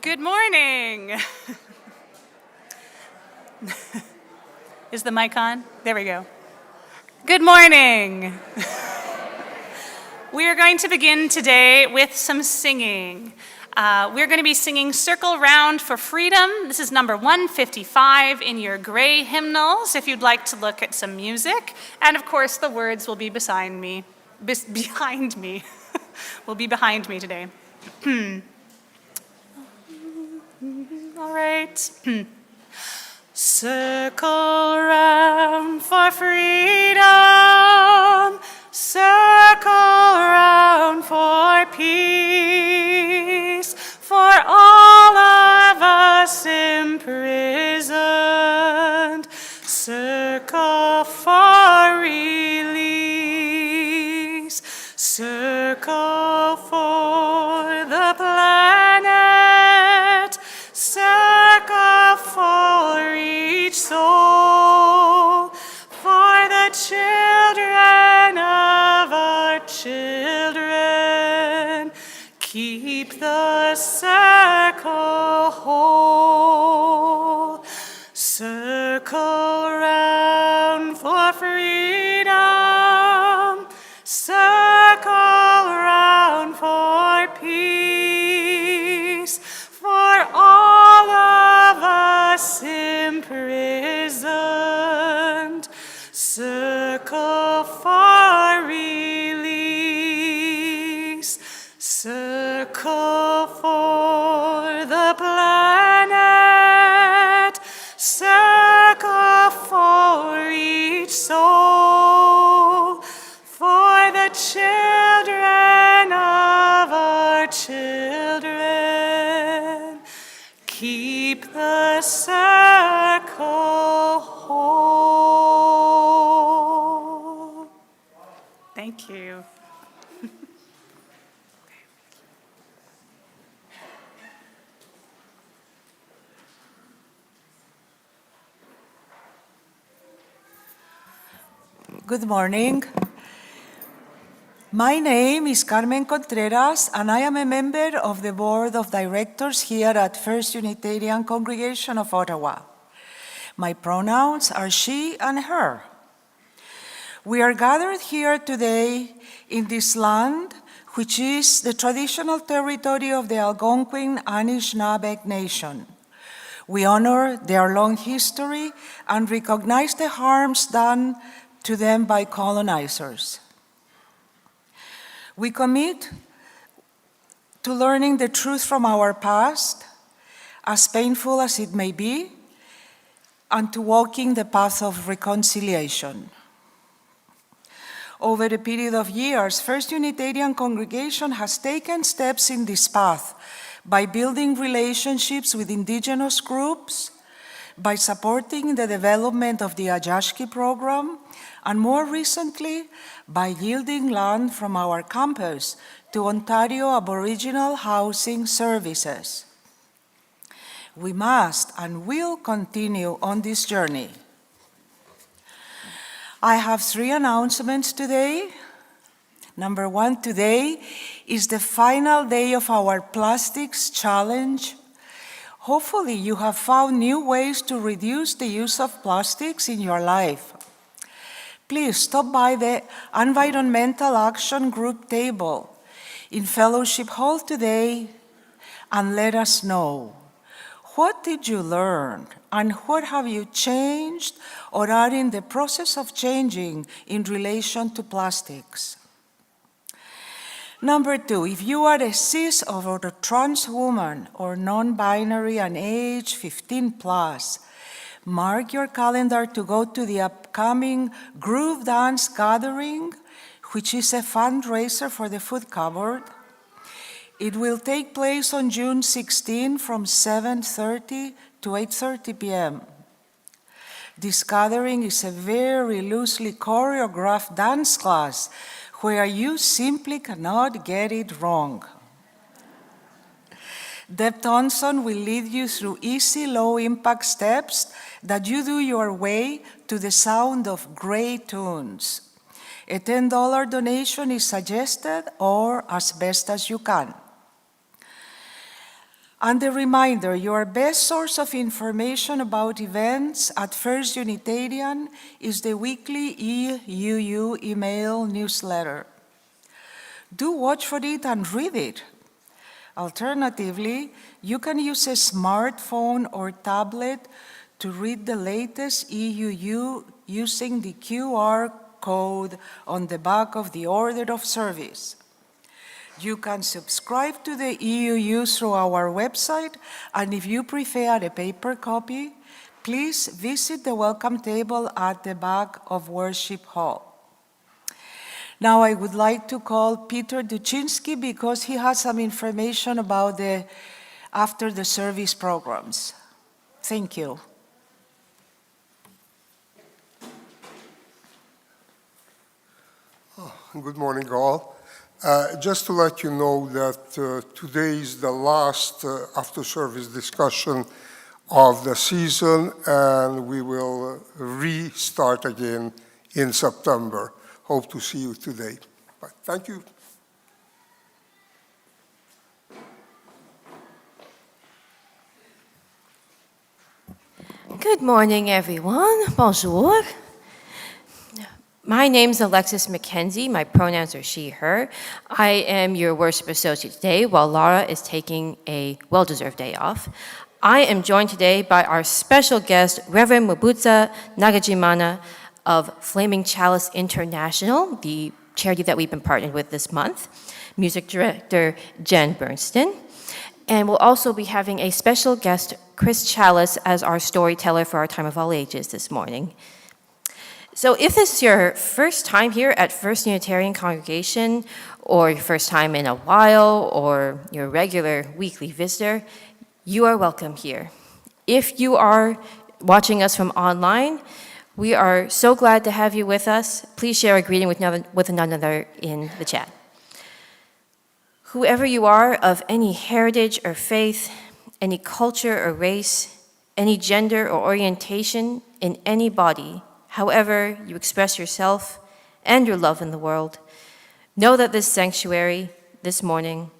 Good morning. Is the mic on? There we go. Good morning. We are going to begin today with some singing. We're going to be singing Circle Round for Freedom. This is number 155 in your gray hymnals if you'd like to look at some music. And of course, the words will be behind me. Will be behind me today. All right. Circle round for freedom. Circle round for peace. For all of us imprisoned. Circle for release. Circle for the planet. Circle for each soul. For the children of our children. Keep the circle whole. Circle round for freedom. Circle round for peace. For all of us imprisoned. Circle for release. Circle for the planet. Circle for each soul. For the children of our children. Keep the circle whole. Thank you. Good morning. My name is Carmen Contreras, and I am a member of the Board of Directors here at First Unitarian Congregation of Ottawa. My pronouns are she and her. We are gathered here today in this land, which is the traditional territory of the Algonquin Anishinaabeg Nation. We honor their long history and recognize the harms done to them by colonizers. We commit to learning the truth from our past, as painful as it may be, and to walking the path of reconciliation. Over a period of years, First Unitarian Congregation has taken steps in this path by building relationships with indigenous groups, by supporting the development of the Ajashki program, and more recently, by yielding land from our campus to Ontario Aboriginal Housing Services. We must and will continue on this journey. I have 3 announcements today. Number 1, today is the final day of our plastics challenge. Hopefully you have found new ways to reduce the use of plastics in your life. Please stop by the Environmental Action Group table in Fellowship Hall today and let us know. What did you learn and what have you changed or are in the process of changing in relation to plastics? Number 2, if you are a cis or a trans woman or non-binary and age 15 plus, mark your calendar to go to the upcoming Groove Dance Gathering, which is a fundraiser for the food cupboard. It will take place on June 16 from 7:30 to 8:30 p.m. This gathering is a very loosely choreographed dance class where you simply cannot get it wrong. Deb Thompson will lead you through easy, low-impact steps that you do your way to the sound of great tunes. A $10 donation is suggested, or as best as you can. And a reminder, your best source of information about events at First Unitarian is the weekly EUU email newsletter. Do watch for it and read it. Alternatively, you can use a smartphone or tablet to read the latest EUU using the QR code on the back of the order of service. You can subscribe to the EUU through our website, and if you prefer a paper copy, please visit the welcome table at the back of Worship Hall. Now I would like to call Peter Duchinsky because he has some information about the after the service programs. Thank you. Good morning, all. Just to let you know that today is the last after-service discussion of the season, and we will restart again in September. Hope to see you today. Bye. Thank you. Good morning, everyone. Bonjour. My name's Alexis McKenzie. My pronouns are she, her. I am your worship associate today while Laura is taking a well-deserved day off. I am joined today by our special guest, Reverend Mwibutsa Ndagijimana of Flaming Chalice International, the charity that we've been partnered with this month, music director Jen Bernstein. And we'll also be having a special guest, Chris Chalice, as our storyteller for our Time of All Ages this morning. So if this is your first time here at First Unitarian Congregation, or your first time in a while, or your regular weekly visitor, you are welcome here. If you are watching us from online, we are so glad to have you with us. Please share a greeting with one another in the chat. Whoever you are, of any heritage or faith, any culture or race, any gender or orientation in any body, however you express yourself and your love in the world, know that this sanctuary, this morning,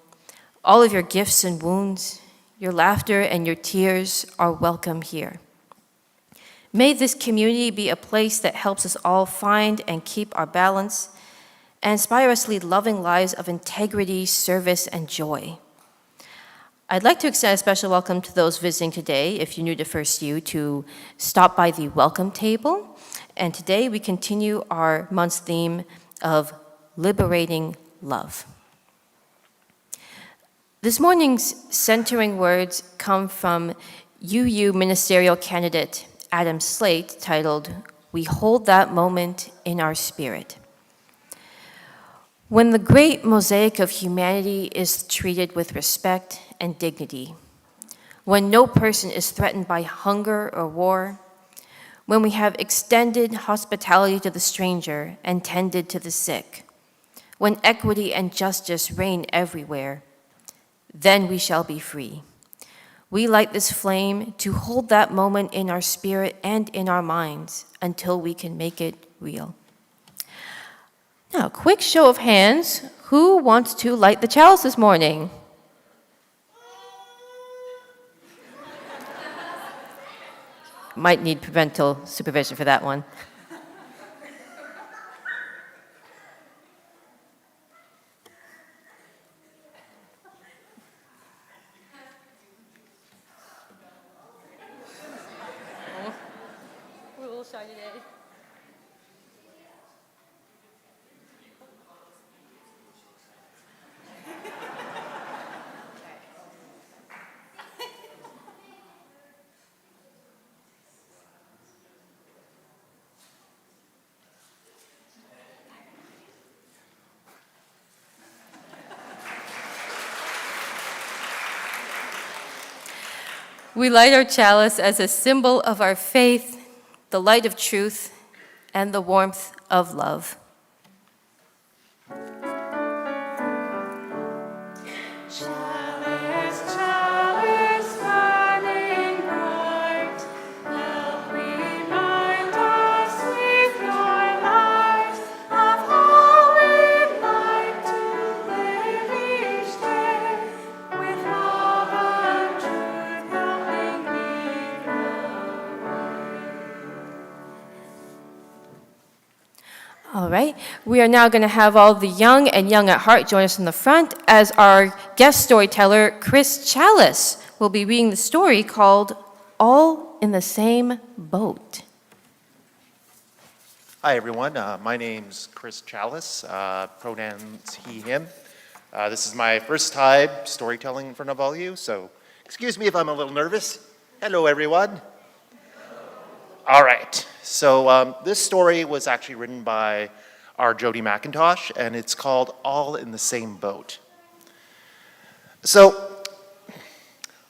all of your gifts and wounds, your laughter and your tears are welcome here. May this community be a place that helps us all find and keep our balance and inspire us to lead loving lives of integrity, service, and joy. I'd like to extend a special welcome to those visiting today, if you're new to First U, to stop by the welcome table. And today we continue our month's theme of liberating love. This morning's centering words come from UU ministerial candidate Adam Slate, titled, "We Hold That Moment in Our Spirit." When the great mosaic of humanity is treated with respect and dignity, when no person is threatened by hunger or war, when we have extended hospitality to the stranger and tended to the sick, when equity and justice reign everywhere, then we shall be free. We light this flame to hold that moment in our spirit and in our minds until we can make it real. Now, quick show of hands, who wants to light the chalice this morning? Might need parental supervision for that one. We're a little shy today. We light our chalice as a symbol of our faith, the light of truth, and the warmth of love. All right, we are now going to have all the young and young at heart join us in the front as our guest storyteller, Chris Chalice, will be reading the story called All in the Same Boat. Hi, everyone. My name's Chris Chalice, pronouns he, him. This is my first time storytelling in front of all you, so excuse me if I'm a little nervous. Hello, everyone. All right, so this story was actually written by our Jody McIntosh, and it's called All in the Same Boat. So,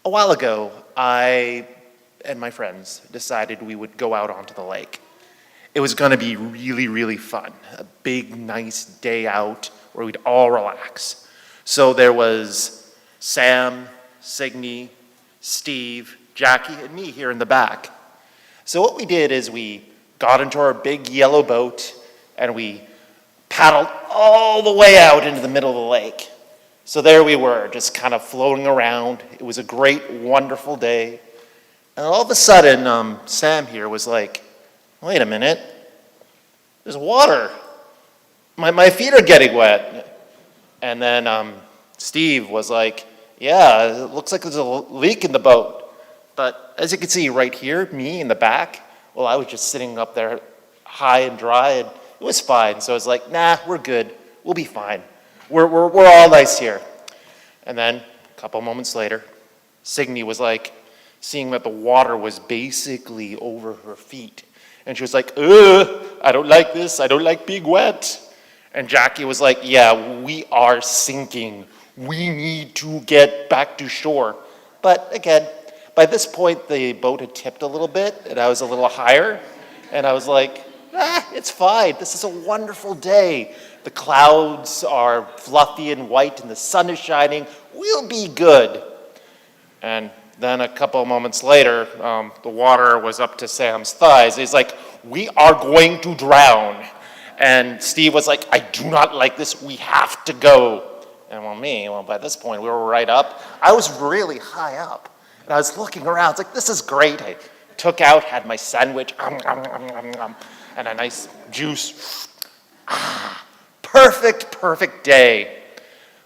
a while ago, I and my friends decided we would go out onto the lake. It was gonna be really, really fun. A big, nice day out where we'd all relax. So there was Sam, Signe, Steve, Jackie, and me here in the back. So what we did is we got into our big yellow boat and we paddled all the way out into the middle of the lake. So there we were, just kind of floating around. It was a great, wonderful day. And all of a sudden, Sam here was like, wait a minute, there's water. My feet are getting wet. And then Steve was like, yeah, it looks like there's a leak in the boat. But as you can see right here, me in the back, well, I was just sitting up there high and dry, and it was fine. So I was like, nah, we're good. We'll be fine. We're all nice here. And then a couple moments later, Signe was like, seeing that the water was basically over her feet. And she was like, I don't like this. I don't like being wet. And Jackie was like, yeah, we are sinking. We need to get back to shore. But again, by this point, the boat had tipped a little bit, and I was a little higher. And I was like, it's fine. This is a wonderful day. The clouds are fluffy and white, and the sun is shining. We'll be good. And then a couple of moments later, the water was up to Sam's thighs. He's like, we are going to drown. And Steve was like, I do not like this. We have to go. And well, by this point, we were right up. I was really high up. And I was looking around. It's like, this is great. I took out, had my sandwich, and a nice juice. Perfect day.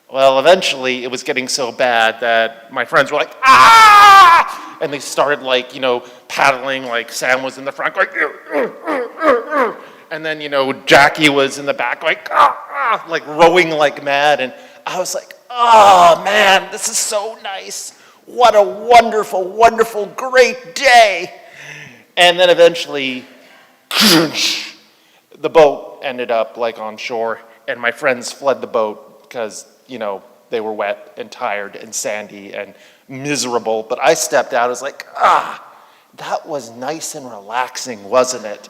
Well, eventually, it was getting so bad that my friends were like, and they started paddling, like Sam was in the front going, and then, Jackie was in the back going, like rowing like mad. And I was like, oh man, this is so nice. What a wonderful, wonderful, great day. And then eventually, the boat ended up on shore, and my friends fled the boat because, they were wet and tired and sandy and miserable. But I stepped out. I was like, that was nice and relaxing, wasn't it?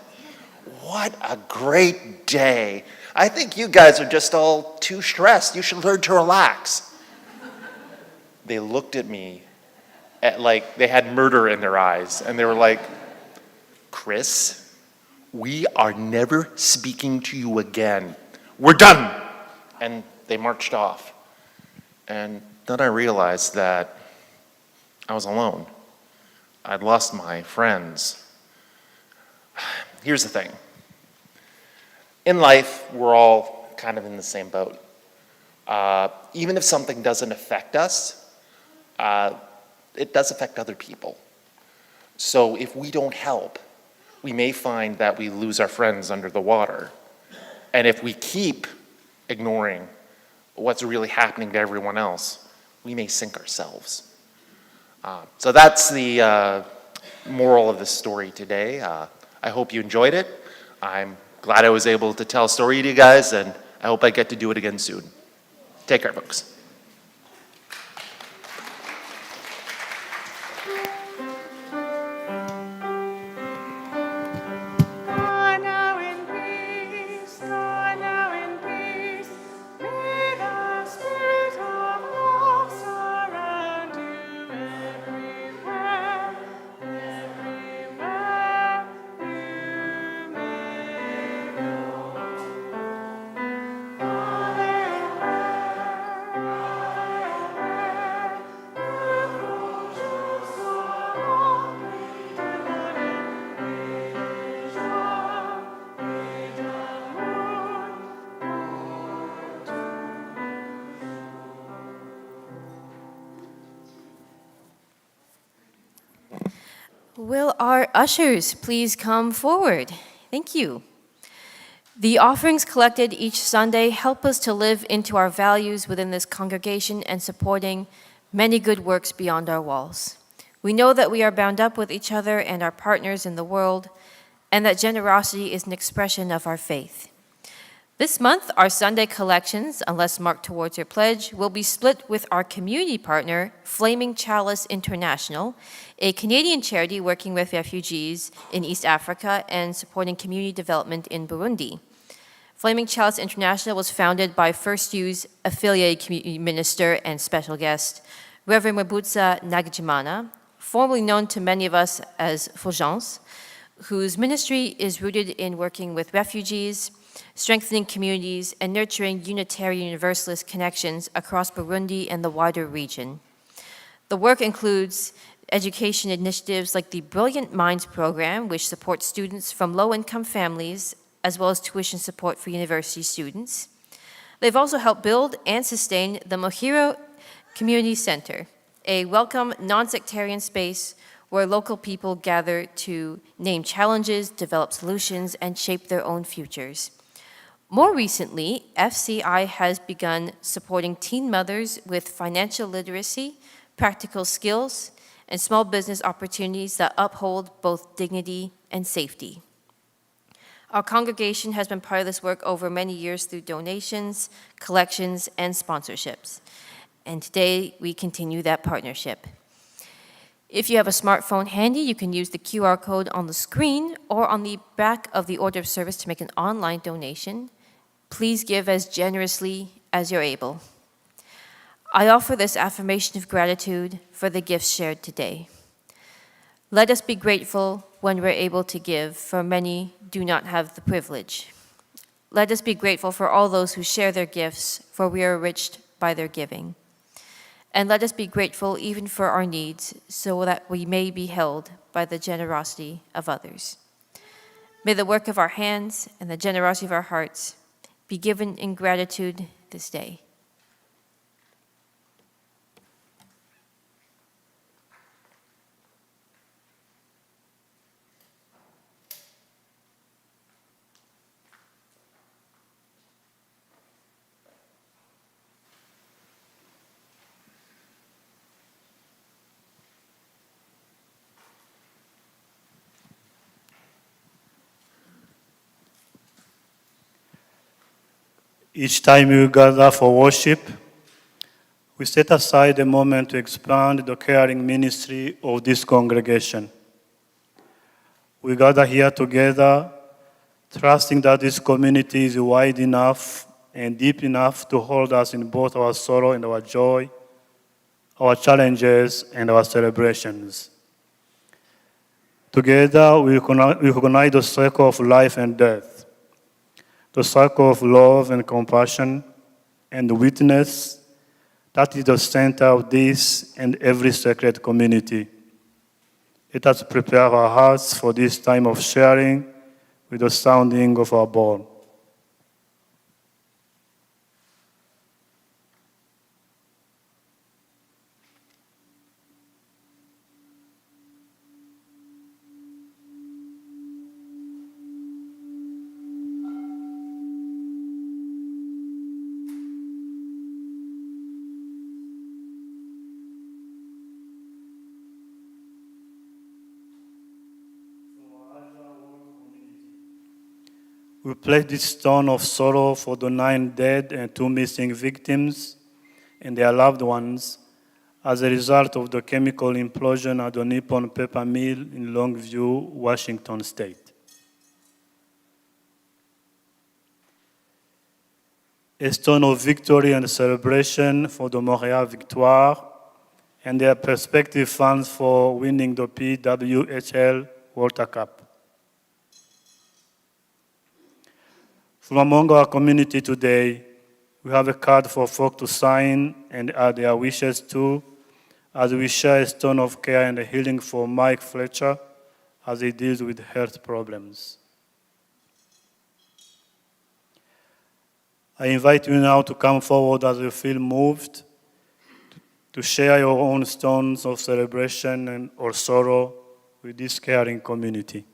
What a great day. I think you guys are just all too stressed. You should learn to relax. They looked at me like they had murder in their eyes, and they were like, Chris, we are never speaking to you again. We're done. And they marched off. And then I realized that I was alone. I'd lost my friends. Here's the thing. In life, we're all kind of in the same boat. Even if something doesn't affect us, it does affect other people. So if we don't help, we may find that we lose our friends under the water. And if we keep ignoring what's really happening to everyone else, we may sink ourselves. So that's the moral of this story today. I hope you enjoyed it. I'm glad I was able to tell a story to you guys, and I hope I get to do it again soon. Take care, folks. Will our ushers please come forward? Thank you. The offerings collected each Sunday help us to live into our values within this congregation and supporting many good works beyond our walls. We know that we are bound up with each other and our partners in the world, and that generosity is an expression of our faith. This month, our Sunday collections, unless marked towards your pledge, will be split with our community partner, Flaming Chalice International, a Canadian charity working with refugees in East Africa and supporting community development in Burundi. Flaming Chalice International was founded by First U's affiliate community minister and special guest, Reverend Mwibutsa Ndagijimana, formerly known to many of us as Fulgence, whose ministry is rooted in working with refugees, strengthening communities, and nurturing Unitarian Universalist connections across Burundi and the wider region. The work includes education initiatives like the Brilliant Minds program, which supports students from low-income families, as well as tuition support for university students. They've also helped build and sustain the Mohiro Community Center, a welcome, non-sectarian space where local people gather to name challenges, develop solutions, and shape their own futures. More recently, FCI has begun supporting teen mothers with financial literacy, practical skills, and small business opportunities that uphold both dignity and safety. Our congregation has been part of this work over many years through donations, collections, and sponsorships. And today, we continue that partnership. If you have a smartphone handy, you can use the QR code on the screen or on the back of the order of service to make an online donation. Please give as generously as you're able. I offer this affirmation of gratitude for the gifts shared today. Let us be grateful when we're able to give, for many do not have the privilege. Let us be grateful for all those who share their gifts, for we are enriched by their giving. And let us be grateful even for our needs, so that we may be held by the generosity of others. May the work of our hands and the generosity of our hearts be given in gratitude this day. Each time we gather for worship, we set aside a moment to expand the caring ministry of this congregation. We gather here together, trusting that this community is wide enough and deep enough to hold us in both our sorrow and our joy, our challenges and our celebrations. Together, we recognize the circle of life and death, the circle of love and compassion, and the witness that is the center of this and every sacred community. Let us prepare our hearts for this time of sharing with the sounding of our bell. We place this stone of sorrow for the 9 dead and 2 missing victims and their loved ones as a result of the chemical implosion at the Nippon paper mill in Longview, Washington State. A stone of victory and celebration for the Montreal Victoire and their prospective fans for winning the PWHL World Cup. From among our community today, we have a card for folk to sign and add their wishes to, as we share a stone of care and healing for Mike Fletcher as he deals with health problems. I invite you now to come forward as you feel moved, to share your own stones of celebration or sorrow with this caring community.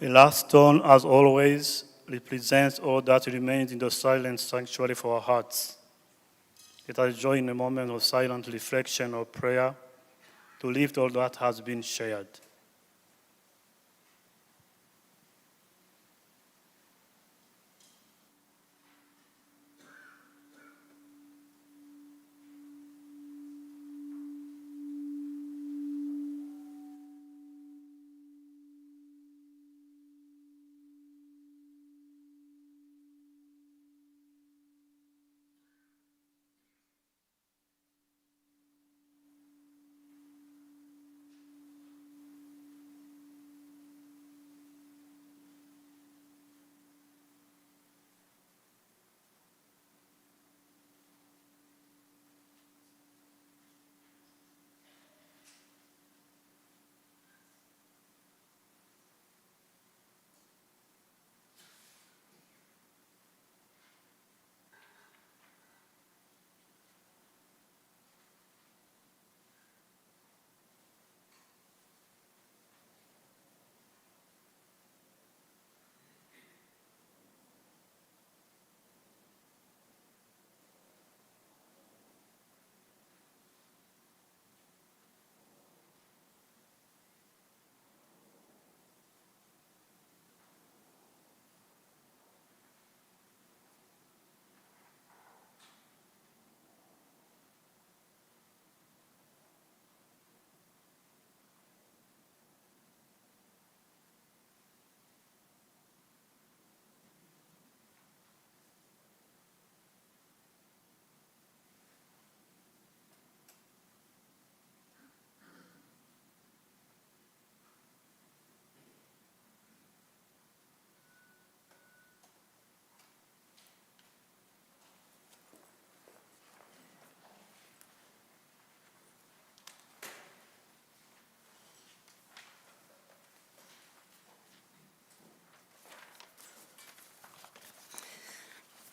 The last stone, as always, represents all that remains in the silent sanctuary for our hearts. Let us join in a moment of silent reflection or prayer to lift all that has been shared.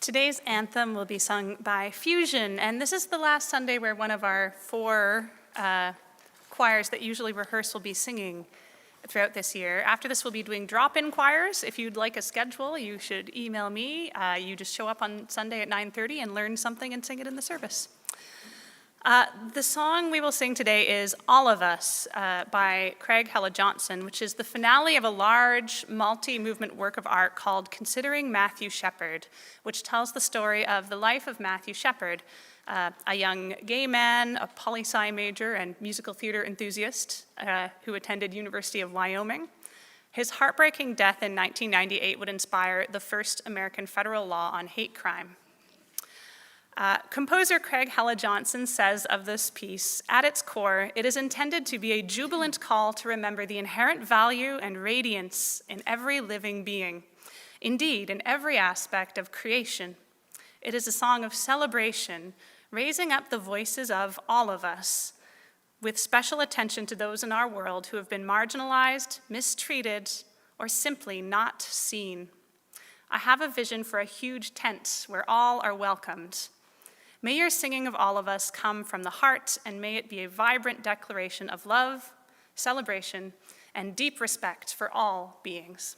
Today's anthem will be sung by Fusion, and this is the last Sunday where one of our four choirs that usually rehearse will be singing throughout this year. After this, we'll be doing drop-in choirs. If you'd like a schedule, you should email me. You just show up on Sunday at 9:30 and learn something and sing it in the service. The song we will sing today is All of Us by Craig Hella Johnson, which is the finale of a large multi-movement work of art called Considering Matthew Shepard, which tells the story of the life of Matthew Shepard, a young gay man, a poli-sci major and musical theater enthusiast who attended University of Wyoming. His heartbreaking death in 1998 would inspire the first American federal law on hate crime. Composer Craig Hella Johnson says of this piece, at its core, it is intended to be a jubilant call to remember the inherent value and radiance in every living being, indeed, in every aspect of creation. It is a song of celebration, raising up the voices of all of us, with special attention to those in our world who have been marginalized, mistreated, or simply not seen. I have a vision for a huge tent where all are welcomed. May your singing of all of us come from the heart, and may it be a vibrant declaration of love, celebration, and deep respect for all beings.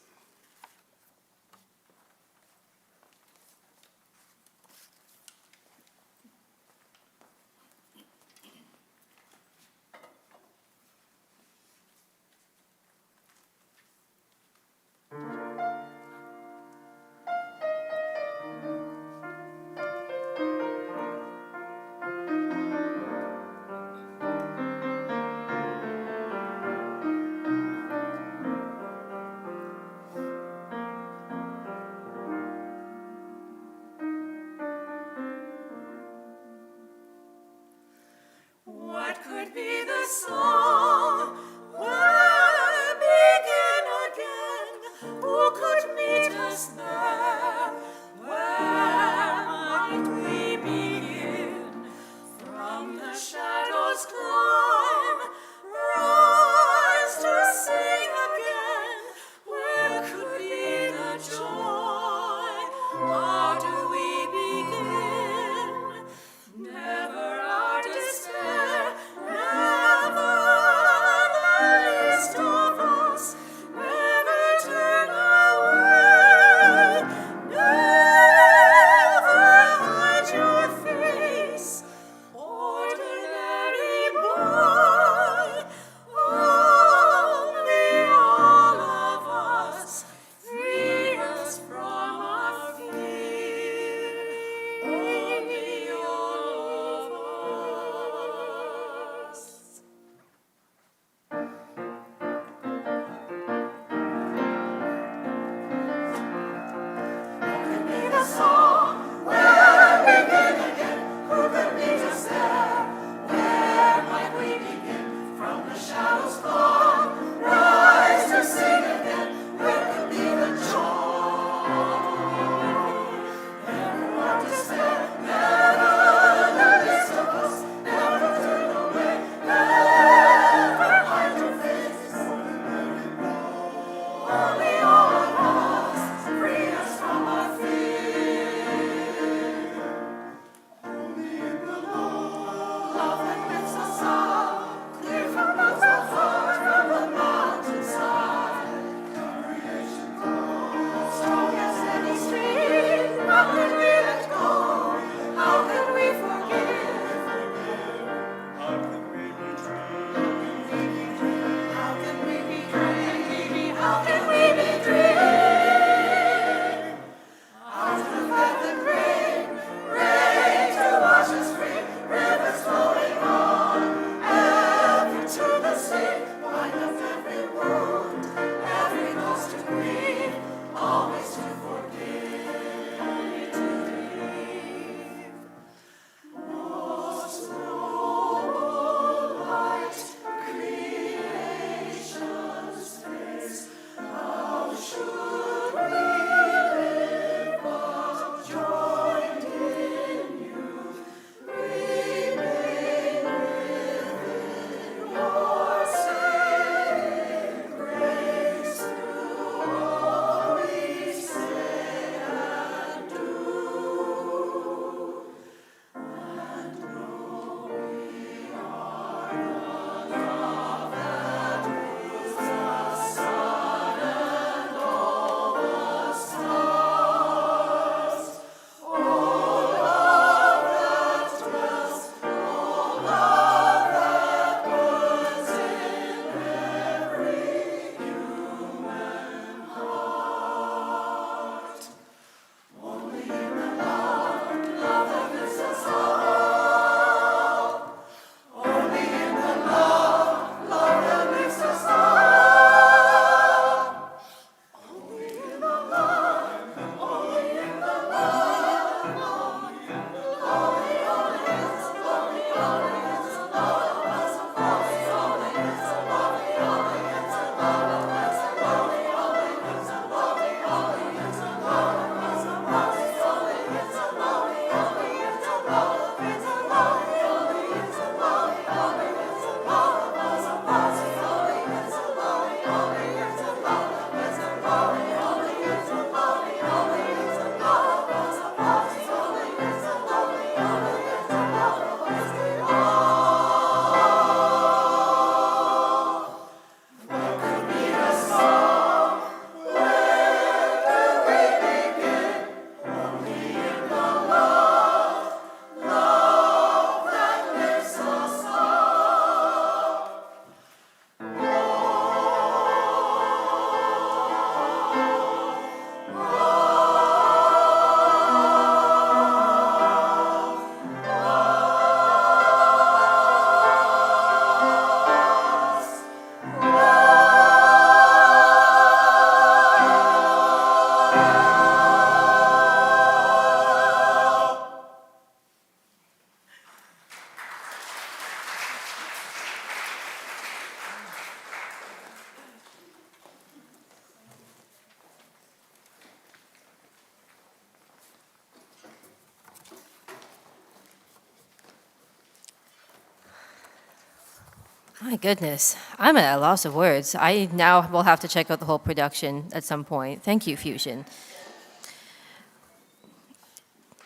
My goodness, I'm at a loss of words. I now will have to check out the whole production at some point. Thank you, Fusion.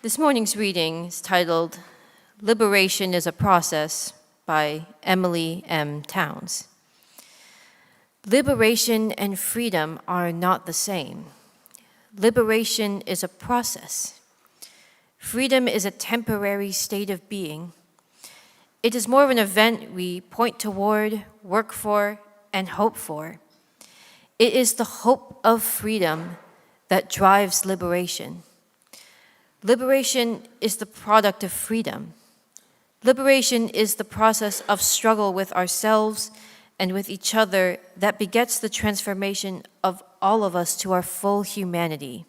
This morning's reading is titled Liberation is a Process by Emily M. Towns. Liberation and freedom are not the same. Liberation is a process. Freedom is a temporary state of being. It is more of an event we point toward, work for, and hope for. It is the hope of freedom that drives liberation. Liberation is the product of freedom. Liberation is the process of struggle with ourselves and with each other that begets the transformation of all of us to our full humanity.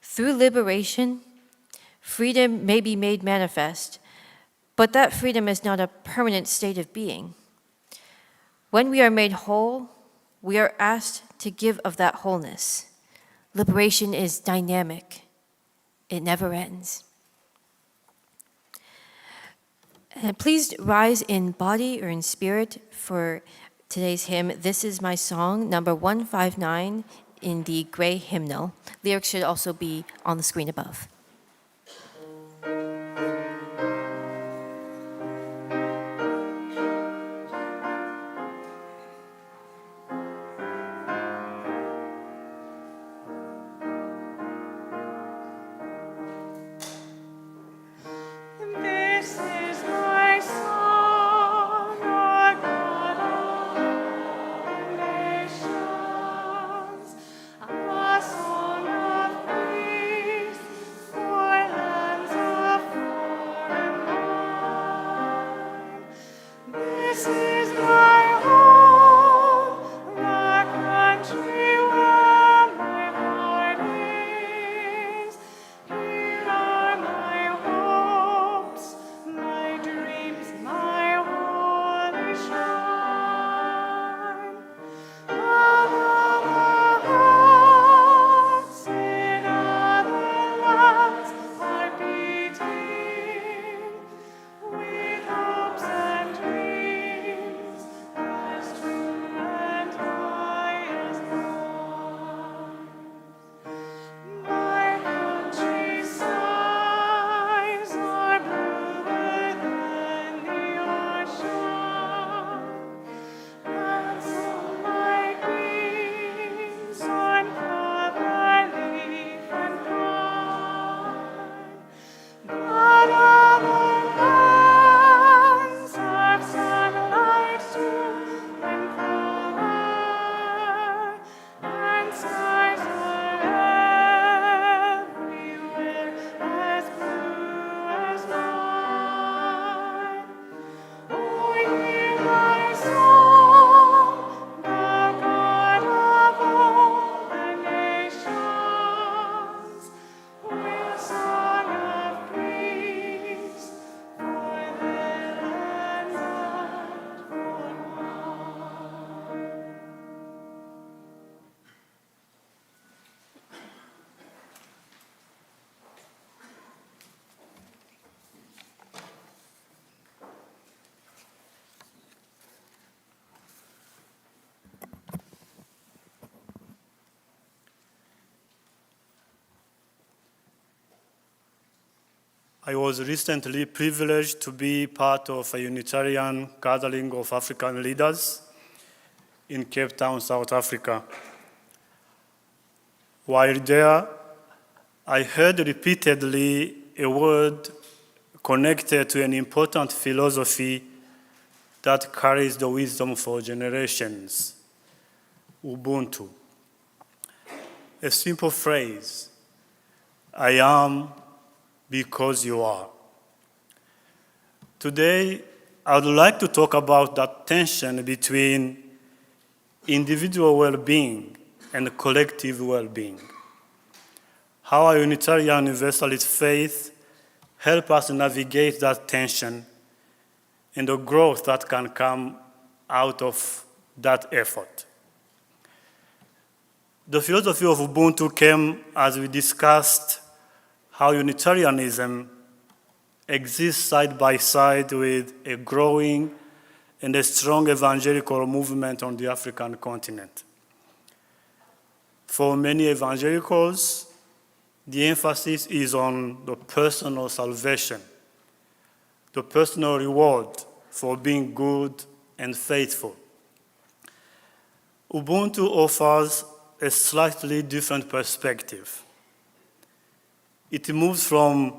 Through liberation, freedom may be made manifest, but that freedom is not a permanent state of being. When we are made whole, we are asked to give of that wholeness. Liberation is dynamic. It never ends. And please rise in body or in spirit for today's hymn, This Is My Song, number 159 in the gray hymnal. Lyrics should also be on the screen above. I was recently privileged to be part of a Unitarian gathering of African leaders in Cape Town, South Africa. While there, I heard repeatedly a word connected to an important philosophy that carries the wisdom for generations, Ubuntu. A simple phrase, I am because you are. Today, I would like to talk about that tension between individual well-being and collective well-being. How our Unitarian Universalist faith help us navigate that tension and the growth that can come out of that effort. The philosophy of Ubuntu came as we discussed how Unitarianism exists side by side with a growing and a strong evangelical movement on the African continent. For many evangelicals, the emphasis is on the personal salvation, the personal reward for being good and faithful. Ubuntu offers a slightly different perspective. It moves from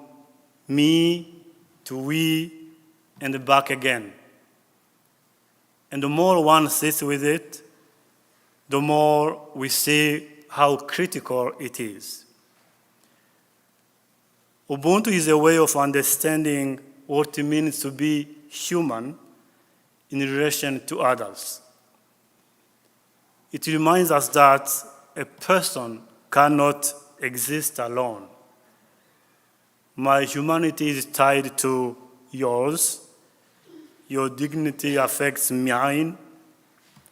me to we and back again. And the more one sits with it, the more we see how critical it is. Ubuntu is a way of understanding what it means to be human in relation to others. It reminds us that a person cannot exist alone. My humanity is tied to yours. Your dignity affects mine.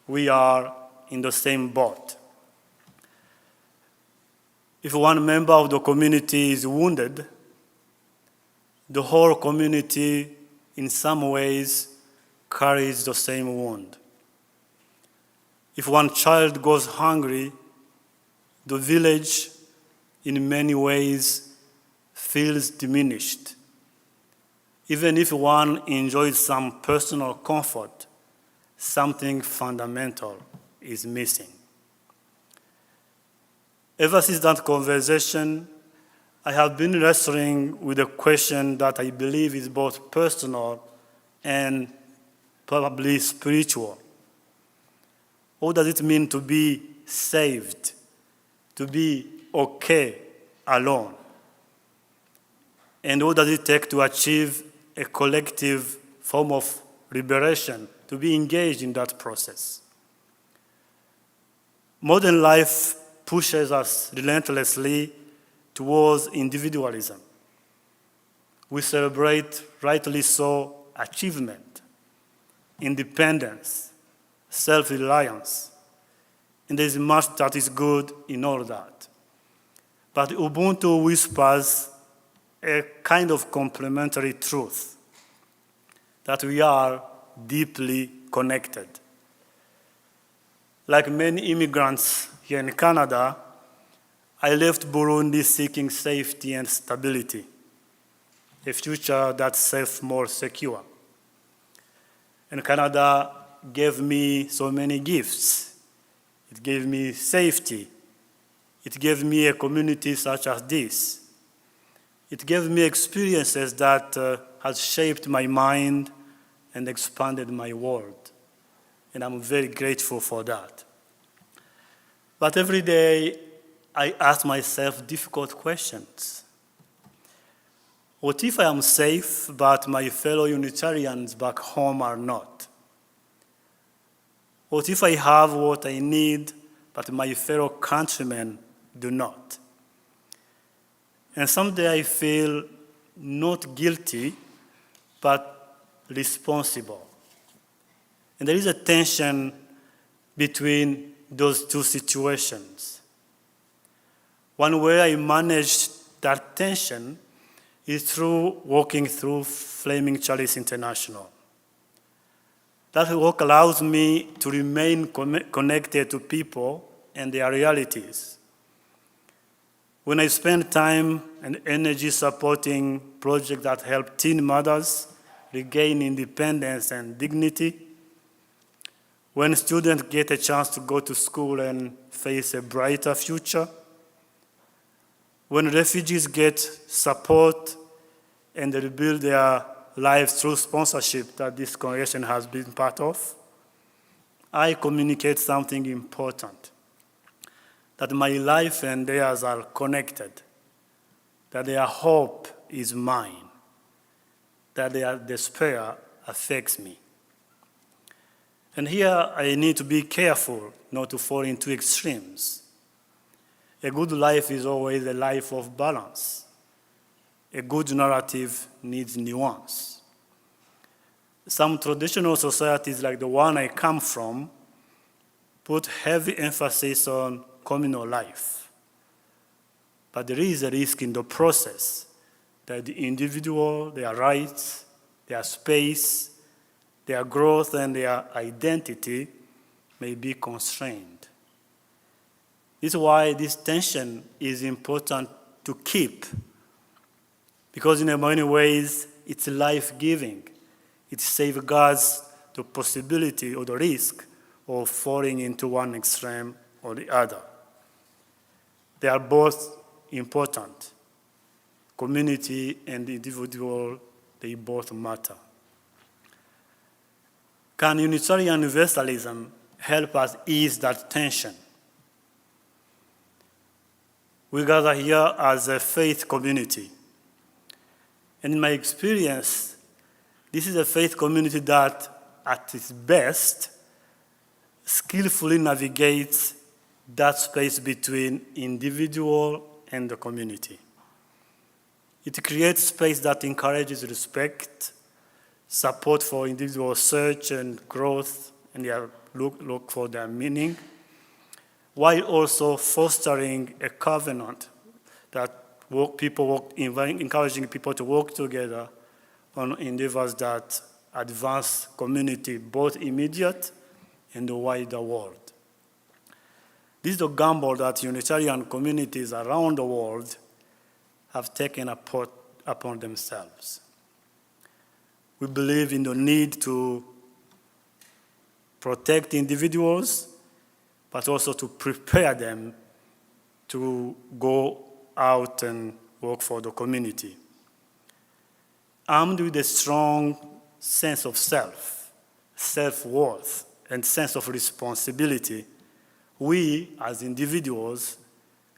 We are in the same boat. If one member of the community is wounded, the whole community in some ways carries the same wound. If one child goes hungry, the village in many ways feels diminished. Even if one enjoys some personal comfort, something fundamental is missing. Ever since that conversation, I have been wrestling with a question that I believe is both personal and probably spiritual. What does it mean to be saved, to be okay alone? And what does it take to achieve a collective form of liberation, to be engaged in that process? Modern life pushes us relentlessly towards individualism. We celebrate, rightly so, achievement, independence, self-reliance, and there is much that is good in all that. But Ubuntu whispers a kind of complementary truth, that we are deeply connected. Like many immigrants here in Canada, I left Burundi seeking safety and stability, a future that seems more secure. And Canada gave me so many gifts. It gave me safety. It gave me a community such as this. It gave me experiences that has shaped my mind and expanded my world. And I'm very grateful for that. But every day, I ask myself difficult questions. What if I am safe, but my fellow Unitarians back home are not? What if I have what I need, but my fellow countrymen do not? And someday I feel not guilty, but responsible. And there is a tension between those two situations. One way I manage that tension is through walking through Flaming Chalice International. That walk allows me to remain connected to people and their realities. When I spend time and energy supporting projects that help teen mothers regain independence and dignity, when students get a chance to go to school and face a brighter future, when refugees get support and rebuild their lives through sponsorship that this congregation has been part of, I communicate something important, that my life and theirs are connected, that their hope is mine, that their despair affects me. And here I need to be careful not to fall into extremes. A good life is always a life of balance. A good narrative needs nuance. Some traditional societies, like the one I come from, put heavy emphasis on communal life. But there is a risk in the process that the individual, their rights, their space, their growth and their identity may be constrained. This is why this tension is important to keep, because in many ways it's life-giving. It safeguards the possibility or the risk of falling into one extreme or the other. They are both important. Community and individual, they both matter. Can Unitarian Universalism help us ease that tension? We gather here as a faith community. And in my experience, this is a faith community that, at its best, skillfully navigates that space between individual and the community. It creates space that encourages respect, support for individual search and growth, and their look for their meaning, while also fostering a covenant that encouraging people to work together on endeavors that advance community, both immediate and the wider world. This is the gamble that Unitarian communities around the world have taken upon themselves. We believe in the need to protect individuals, but also to prepare them to go out and work for the community. Armed with a strong sense of self, self-worth, and sense of responsibility, we as individuals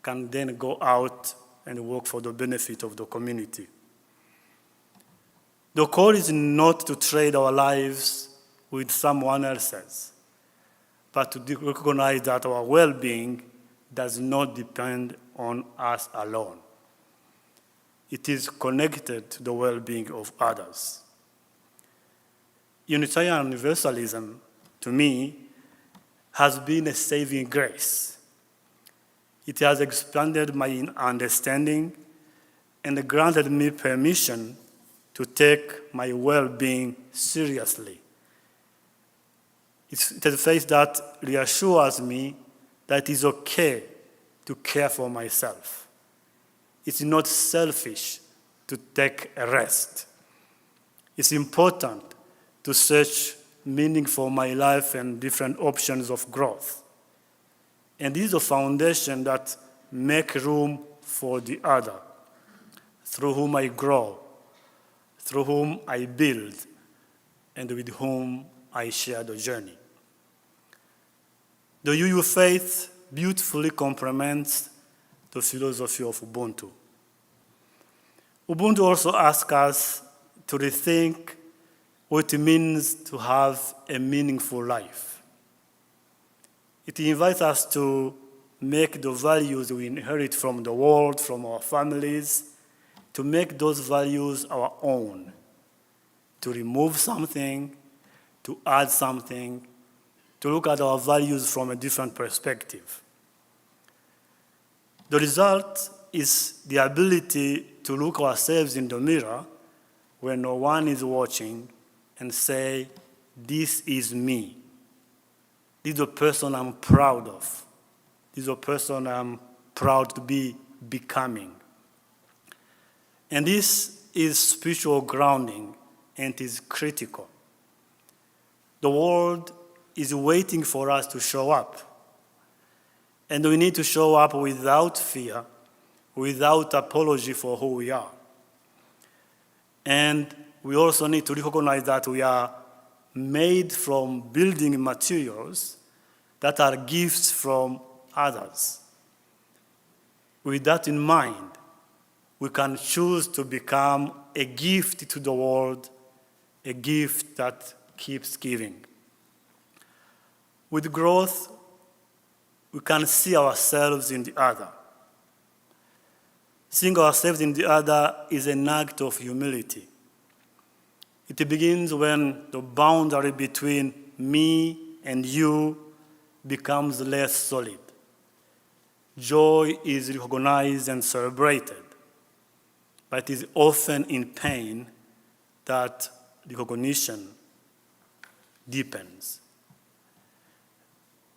can then go out and work for the benefit of the community. The call is not to trade our lives with someone else's, but to recognize that our well-being does not depend on us alone. It is connected to the well-being of others. Unitarian Universalism, to me, has been a saving grace. It has expanded my understanding and granted me permission to take my well-being seriously. It's a faith that reassures me that it is okay to care for myself. It's not selfish to take a rest. It's important to search meaning for my life and different options of growth. And this is a foundation that makes room for the other, through whom I grow, through whom I build, and with whom I share the journey. The UU faith beautifully complements the philosophy of Ubuntu. Ubuntu also asks us to rethink what it means to have a meaningful life. It invites us to make the values we inherit from the world, from our families, to make those values our own, to remove something, to add something, to look at our values from a different perspective. The result is the ability to look ourselves in the mirror when no one is watching and say, this is me. This is the person I'm proud of. This is the person I'm proud to be becoming. And this is spiritual grounding, and it is critical. The world is waiting for us to show up. And we need to show up without fear, without apology for who we are. And we also need to recognize that we are made from building materials that are gifts from others. With that in mind, we can choose to become a gift to the world, a gift that keeps giving. With growth, we can see ourselves in the other. Seeing ourselves in the other is an act of humility. It begins when the boundary between me and you becomes less solid. Joy is recognized and celebrated, but it is often in pain that recognition deepens.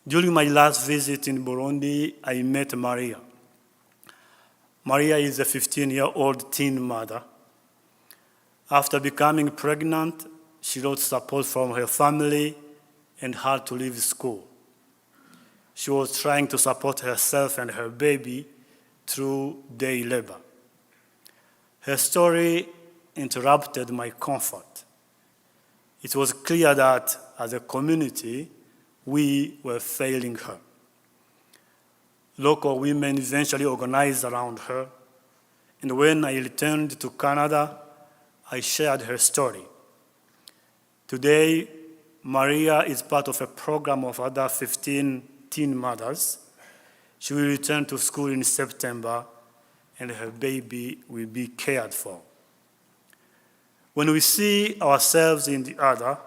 During my last visit in Burundi, I met Maria. Maria is a 15-year-old teen mother. After becoming pregnant, she lost support from her family and had to leave school. She was trying to support herself and her baby through day labor. Her story interrupted my comfort. It was clear that, as a community, we were failing her. Local women eventually organized around her, and when I returned to Canada, I shared her story. Today, Maria is part of a program of other 15 teen mothers. She will return to school in September, and her baby will be cared for. When we see ourselves in the other,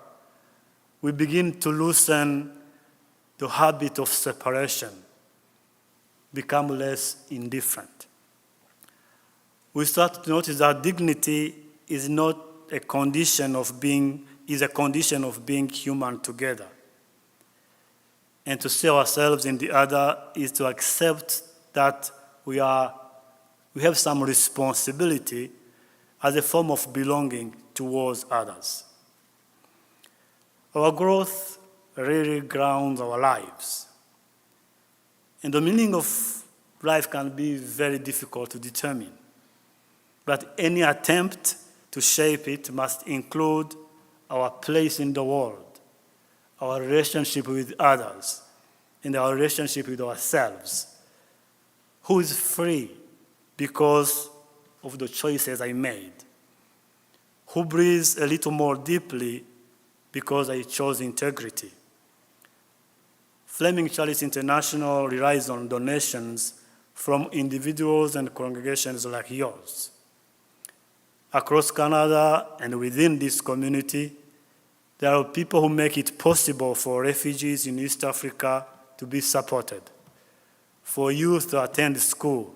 we begin to loosen the habit of separation, become less indifferent. We start to notice that dignity is not a condition of being, is a condition of being human together. And to see ourselves in the other is to accept that we have some responsibility as a form of belonging towards others. Our growth really grounds our lives. And the meaning of life can be very difficult to determine. But any attempt to shape it must include our place in the world, our relationship with others, and our relationship with ourselves. Who is free because of the choices I made? Who breathes a little more deeply because I chose integrity? Flaming Chalice International relies on donations from individuals and congregations like yours. Across Canada and within this community, there are people who make it possible for refugees in East Africa to be supported, for youth to attend school,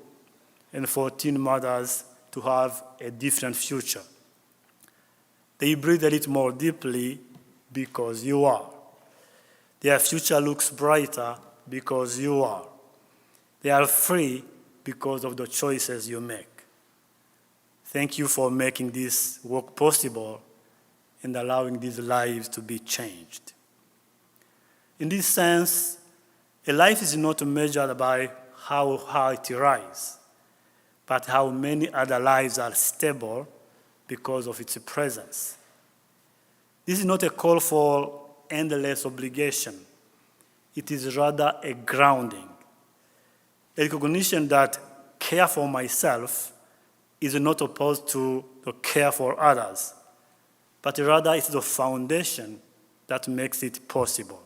and for teen mothers to have a different future. They breathe a little more deeply because you are. Their future looks brighter because you are. They are free because of the choices you make. Thank you for making this work possible and allowing these lives to be changed. In this sense, a life is not measured by how high it rises, but how many other lives are stable because of its presence. This is not a call for endless obligation. It is rather a grounding, a recognition that care for myself is not opposed to the care for others, but rather it's the foundation that makes it possible.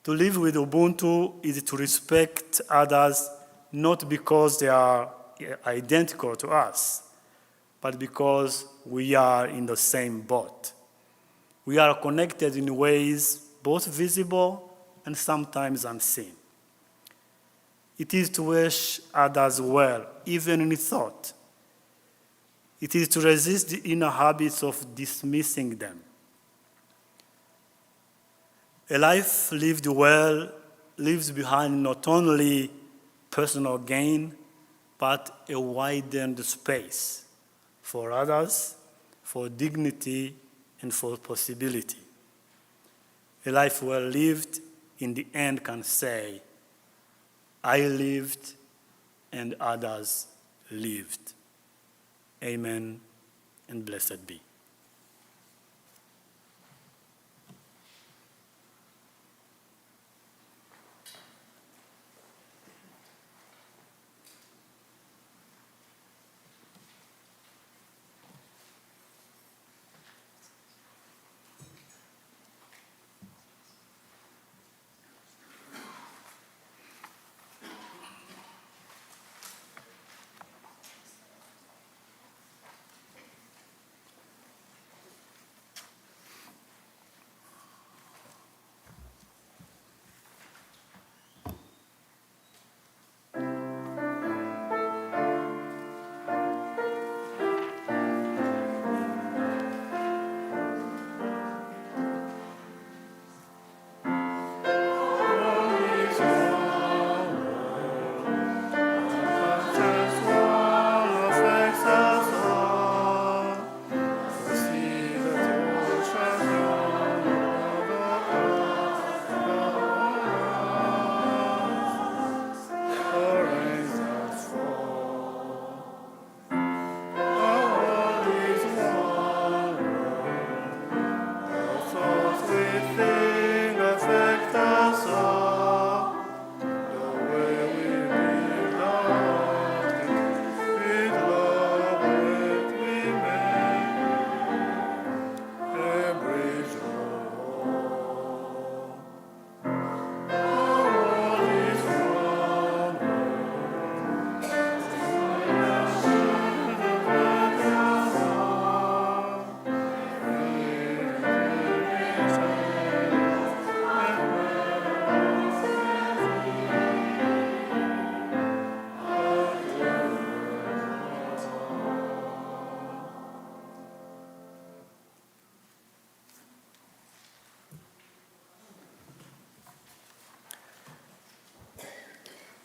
To live with Ubuntu is to respect others not because they are identical to us, but because we are in the same boat. We are connected in ways both visible and sometimes unseen. It is to wish others well, even in thought. It is to resist the inner habits of dismissing them. A life lived well leaves behind not only personal gain, but a widened space for others, for dignity, and for possibility. A life well lived, in the end, can say, I lived and others lived. Amen, and blessed be.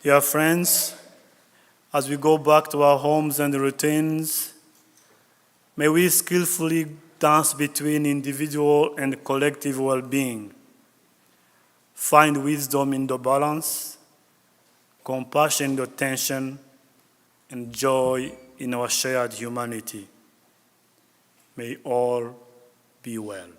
Dear friends, as we go back to our homes and routines, may we skillfully dance between individual and collective well-being, find wisdom in the balance, compassion in the tension, and joy in our shared humanity. May all be well.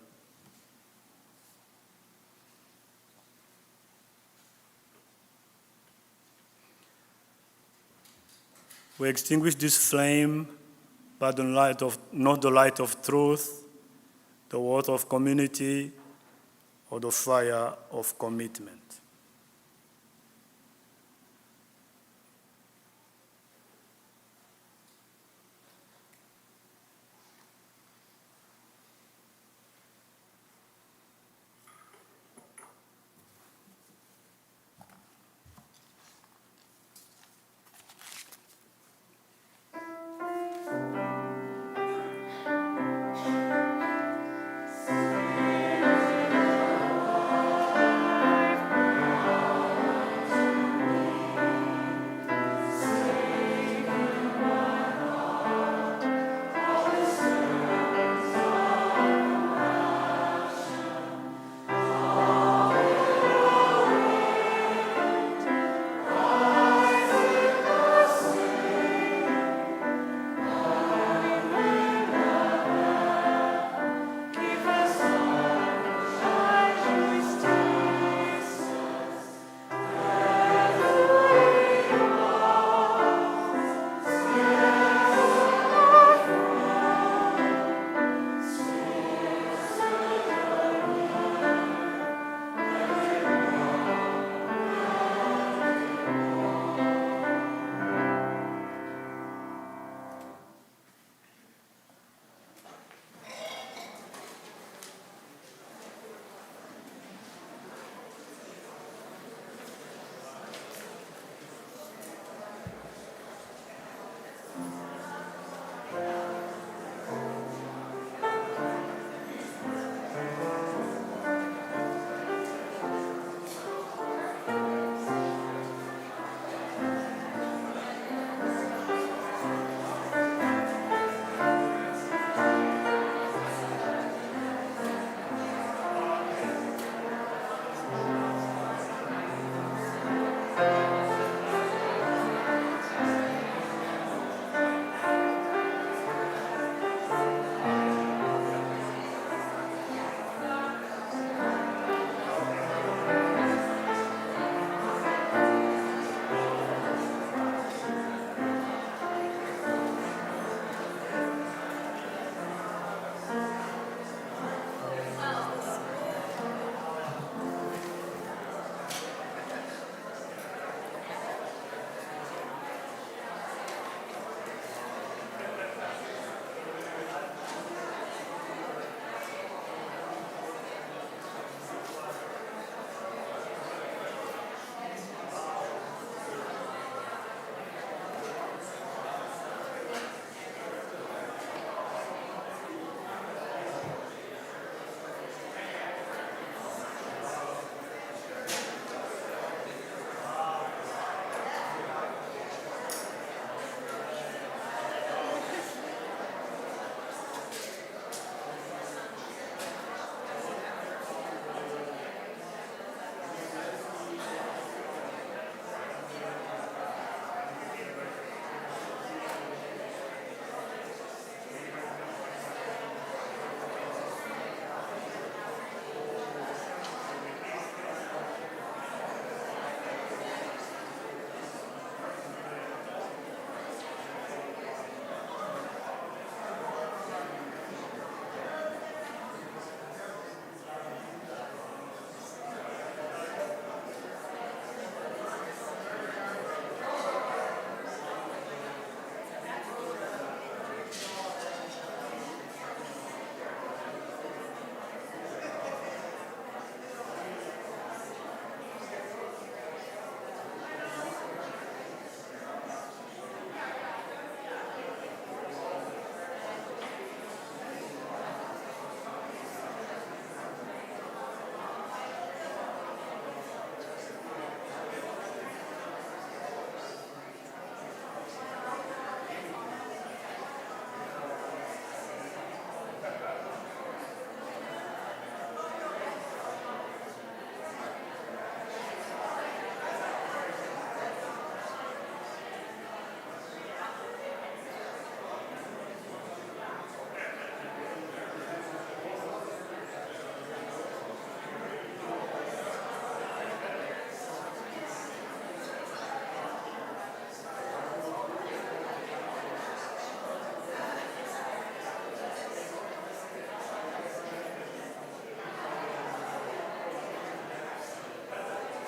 We extinguish this flame by the light of, not the light of truth, the water of community, or the fire of commitment.